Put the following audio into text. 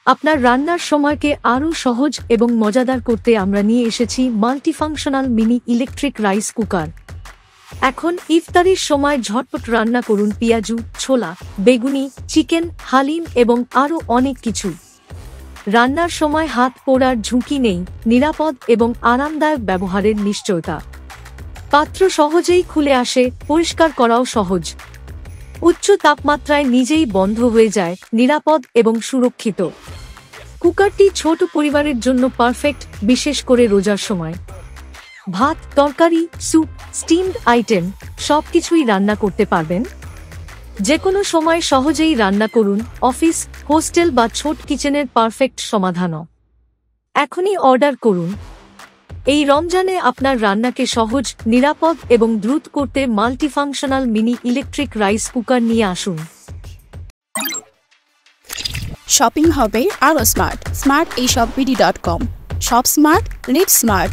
আপনার রান্নার সময়কে আরও সহজ এবং মজাদার করতে আমরা নিয়ে এসেছি multifunctional mini electric rice cooker. এখন ইফতারির সময় ঝটপট রান্না করুন পেঁয়াজু, ছোলা, বেগুনি, চিকেন, হালিম এবং আরও অনেক কিছু। রান্নার সময় হাত পোড়ার ঝুঁকি নেই, নিরাপদ এবং আরামদায়ক ব্যবহারের নিশ্চয়তা। পাত্র সহজেই খুলে আসে, পরিষ্কার করাও সহজ। উচ্চ তাপমাত্রায় নিজেই বন্ধ হয়ে যায়, নিরাপদ এবং সুরক্ষিত। কুকারটি ছোট পরিবারের জন্য পারফেক্ট, বিশেষ করে রোজার সময়। ভাত, তরকারি, স্যুপ, স্টিমড আইটেম সবকিছুই রান্না করতে পারবেন। যে কোনো সময় সহজেই রান্না করুন, অফিস, হোস্টেল বা ছোট কিচেনের পারফেক্ট সমাধানও। এখনই অর্ডার করুন। এই রমজানে আপনার রান্নাকে সহজ, নিরাপদ এবং দ্রুত করতে multifunctional mini electric rice cooker নিয়ে আসুন। শপিং হবে আরও স্মার্ট। smarteshopbd.com। সব স্মার্ট, লিভ স্মার্ট।